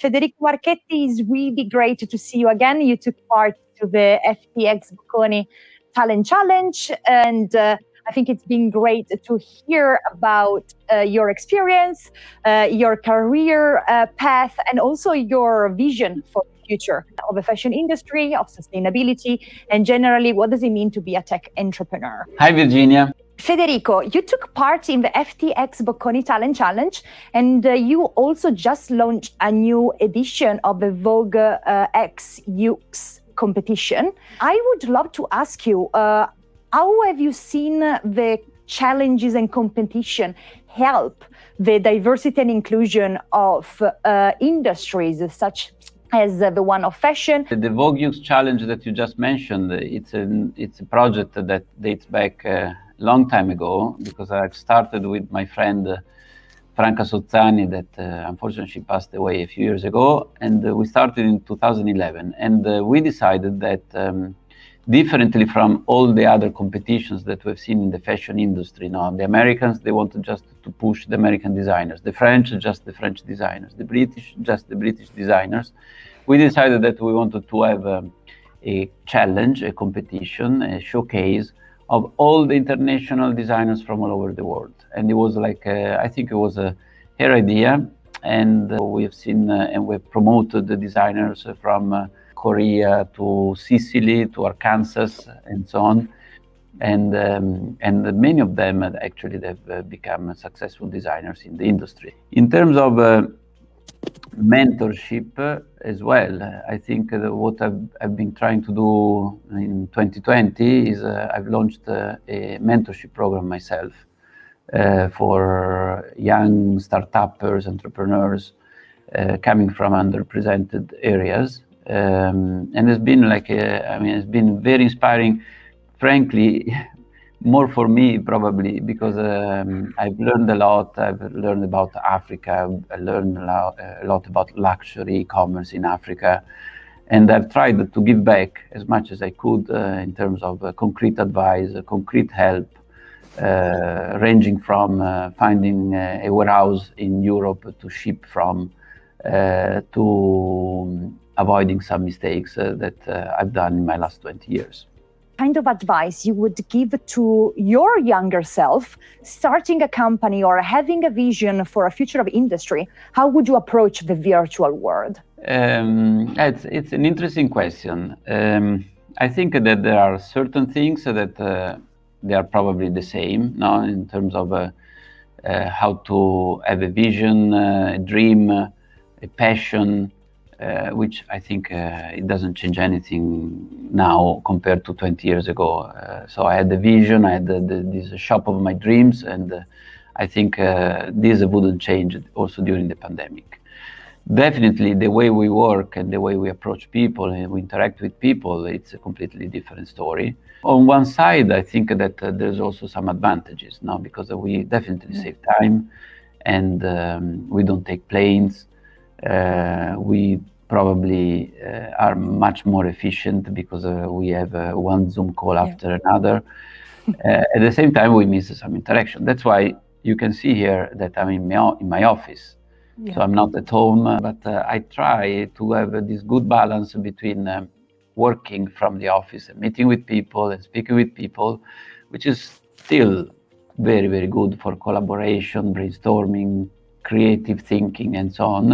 Federico Marchetti, is really great to see you again. You took part to the FTxBocconi Talent Challenge, and I think it's been great to hear about your experience, your career path, and also your vision for the future of the fashion industry, of sustainability, and generally, what does it mean to be a tech entrepreneur? Hi, Virginia. Federico, you took part in the FTxBocconi Talent Challenge, and you also just launched a new edition of the Vogue X UX competition. I would love to ask you, how have you seen the challenges and competition help the diversity and inclusion of industries such as the one of fashion? The Vogue UX challenge that you just mentioned, it's a project that dates back a long time ago, because I started with my friend Franca Sozzani, that unfortunately she passed away a few years ago, and we started in 2011, and we decided that differently from all the other competitions that we've seen in the fashion industry now, the Americans, they wanted just to push the American designers, the French, just the French designers, the British, just the British designers. We decided that we wanted to have a challenge, a competition, a showcase of all the international designers from all over the world. And it was like, I think it was her idea. And we've seen and we've promoted the designers from Korea to Sicily to Arkansas and so on. And many of them actually they've become successful designers in the industry. In terms of mentorship as well, I think what I've been trying to do in 2020 is I've launched a mentorship program myself for young startuppers, entrepreneurs coming from underrepresented areas, and it's been like it's been very inspiring, frankly. More for me, probably, because I've learned a lot. I've learned about Africa. I learned a lot about luxury commerce in Africa. And I've tried to give back as much as I could in terms of concrete advice, concrete help, ranging from finding a warehouse in Europe to ship from, to avoiding some mistakes that I've done in my last 20 years. Kind of advice you would give to your younger self starting a company or having a vision for a future of industry? How would you approach the virtual world? It's an interesting question. I think that there are certain things that they are probably the same now in terms of how to have a vision, a dream, a passion, which I think it doesn't change anything now compared to 20 years ago. So I had the vision, I had this shop of my dreams, and I think this wouldn't change also during the pandemic. Definitely the way we work and the way we approach people and we interact with people, it's a completely different story. On one side, I think that there's also some advantages now, because we definitely save time, and we don't take planes. We probably are much more efficient because we have one Zoom call after another. At the same time, we miss some interaction. That's why you can see here that I'm in my office. So I'm not at home, but I try to have this good balance between working from the office and meeting with people and speaking with people, which is still very, very good for collaboration, brainstorming, creative thinking, and so on.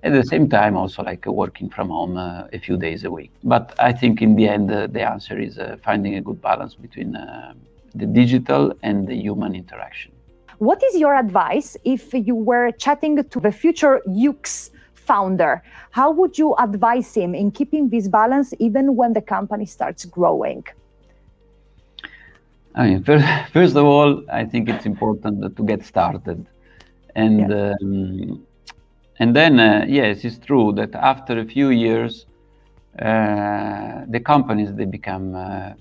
At the same time, also like working from home a few days a week. But I think in the end, the answer is finding a good balance between the digital and the human interaction. What is your advice if you were chatting to the future YOOX founder? How would you advise him in keeping this balance even when the company starts growing? I mean, first of all, I think it's important to get started. And then, yes, it's true that after a few years, the companies, they become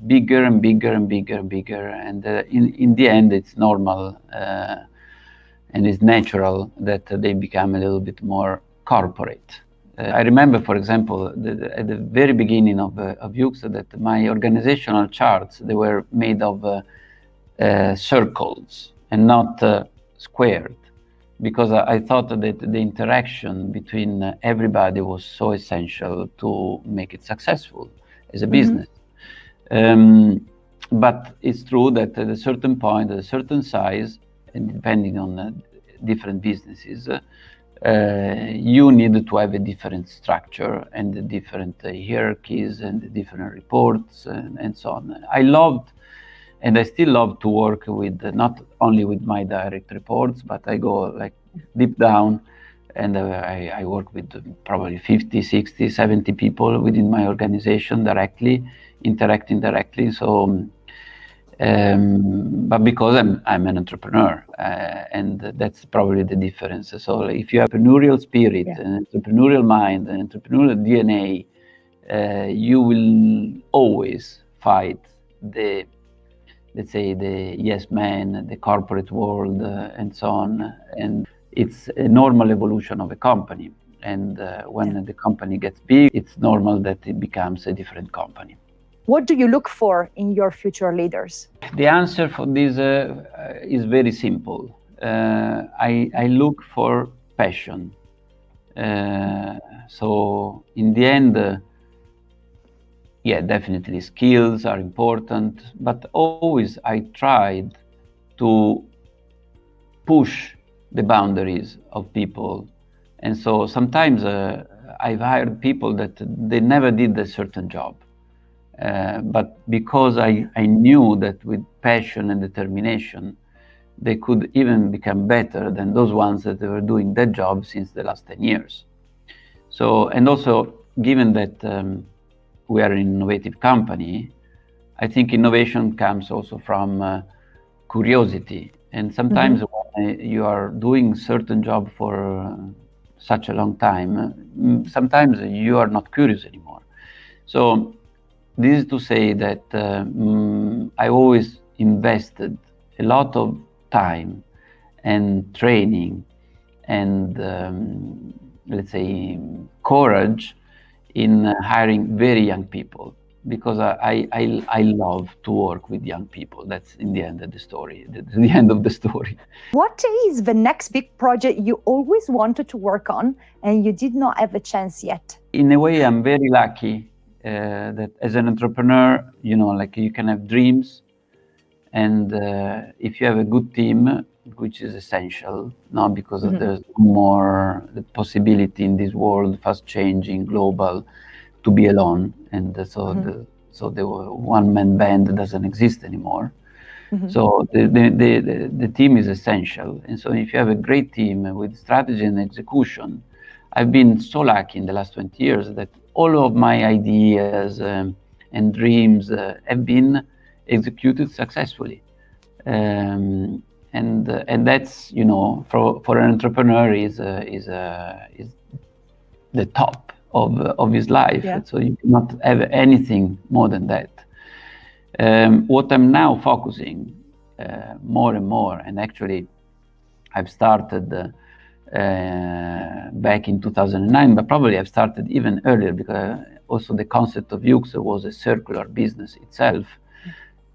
bigger and bigger and bigger and bigger. And in the end, it's normal and it's natural that they become a little bit more corporate. I remember, for example, at the very beginning of YOOX, that my organizational charts, they were made of circles and not squared. because I thought that the interaction between everybody was so essential to make it successful as a business. But it's true that at a certain point, at a certain size, and depending on different businesses, you need to have a different structure and the different hierarchies and the different reports and so on. I loved, and I still love to work with not only with my direct reports, but I go like deep down, and I work with probably 50, 60, 70 people within my organization directly, interacting directly. So, but because I'm an entrepreneur, and that's probably the difference. So if you have entrepreneurial spirit, an entrepreneurial mind, an entrepreneurial DNA, you will always fight the, let's say, the yes man, the corporate world, and so on. And it's a normal evolution of a company. And when the company gets big, it's normal that it becomes a different company. What do you look for in your future leaders? The answer for this is very simple. I look for passion. So in the end, definitely skills are important, but always I tried to push the boundaries of people. And so sometimes I've hired people that they never did a certain job. But because I knew that with passion and determination, they could even become better than those ones that were doing that job since the last 10 years. So, and also given that we are an innovative company, I think innovation comes also from curiosity. And sometimes when you are doing certain job for such a long time, sometimes you are not curious anymore. So this is to say that I always invested a lot of time and training and let's say courage in hiring very young people, because I love to work with young people. That's in the end of the story. That's the end of the story. What is the next big project you always wanted to work on and you did not have a chance yet? In a way, I'm very lucky that as an entrepreneur, like you can have dreams, and if you have a good team, which is essential, because there's more the possibility in this world, fast changing, global, to be alone, and so the one-man band doesn't exist anymore. So the team is essential, and so if you have a great team with strategy and execution, I've been so lucky in the last 20 years that all of my ideas and dreams have been executed successfully, and that's for an entrepreneur is the top of his life. So you cannot have anything more than that. What I'm now focusing more and more, and actually I've started back in 2009, but probably I've started even earlier, because also the concept of YOOX was a circular business itself.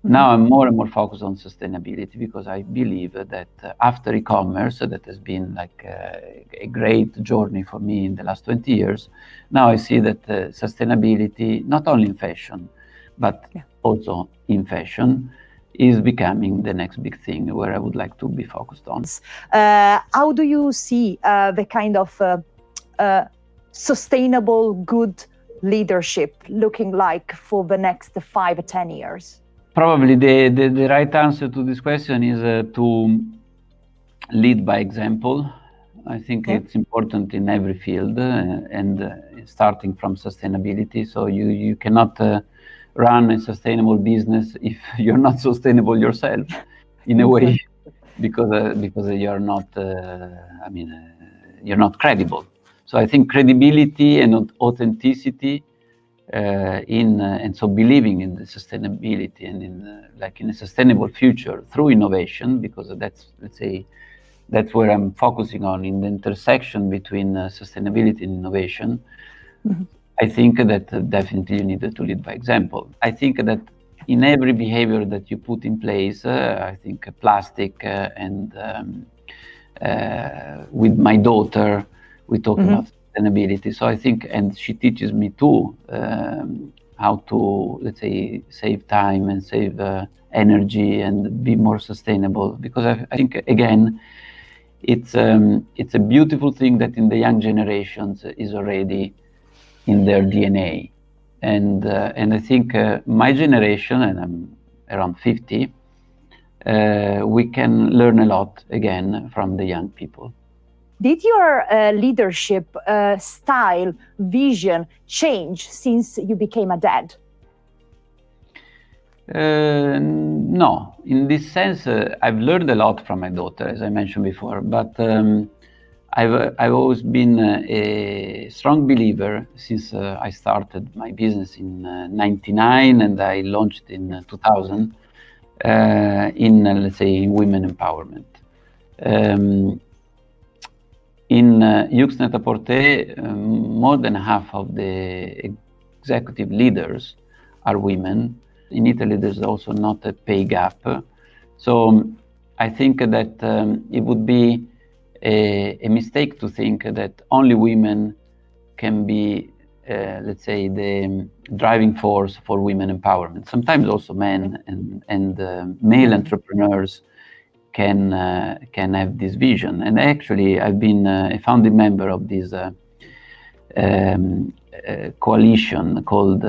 Now I'm more and more focused on sustainability, because I believe that after e-commerce, that has been like a great journey for me in the last 20 years. Now I see that sustainability, not only in fashion, but also in fashion, is becoming the next big thing where I would like to be focused on. How do you see the kind of sustainable, good leadership looking like for the next 5 or 10 years? Probably the right answer to this question is to lead by example. I think it's important in every field, and starting from sustainability. So you cannot run a sustainable business if you're not sustainable yourself, in a way, because you're not. You're not credible. So I think credibility and authenticity, and so believing in the sustainability and in a sustainable future through innovation, because that's where I'm focusing on, in the intersection between sustainability and innovation. I think that definitely you need to lead by example. I think that in every behavior that you put in place, I think plastic and with my daughter, we talk about sustainability. So I think, and she teaches me too how to, let's say, save time and save energy and be more sustainable. Because I think, again, it's a beautiful thing that in the young generations is already in their DNA. And I think my generation, and I'm around 50, we can learn a lot again from the young people. Did your leadership style, vision change since you became a dad? No, in this sense, I've learned a lot from my daughter, as I mentioned before, but I've always been a strong believer since I started my business in '99 and I launched in 2000 in, let's say, in women empowerment. In YOOX Net-a-Porter, more than half of the executive leaders are women. In Italy, there's also not a pay gap. So I think that it would be a mistake to think that only women can be, let's say, the driving force for women empowerment. Sometimes also men and male entrepreneurs can have this vision. And actually, I've been a founding member of this coalition called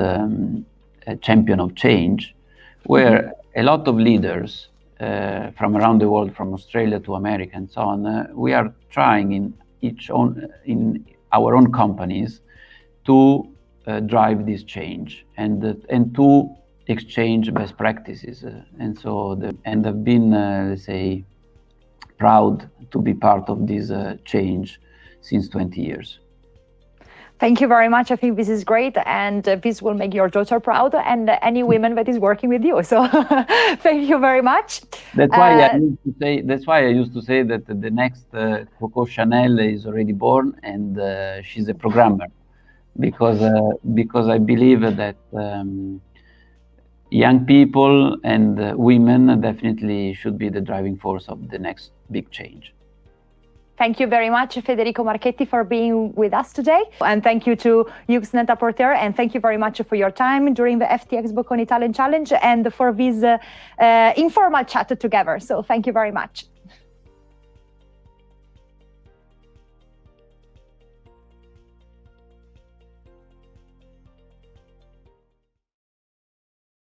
Champion of Change, where a lot of leaders from around the world, from Australia to America and so on, we are trying in our own companies to drive this change and to exchange best practices. And I've been, let's say, proud to be part of this change since 20 years. Thank you very much. I think this is great, and this will make your daughter proud and any women that is working with you. So thank you very much. That's why I used to say that the next Coco Chanel is already born, and she's a programmer, because I believe that young people and women definitely should be the driving force of the next big change. Thank you very much, Federico Marchetti, for being with us today. And thank you to YOOX Net-a-Porter, and thank you very much for your time during the FTxBocconi Talent Challenge and for this informal chat together. So thank you very much.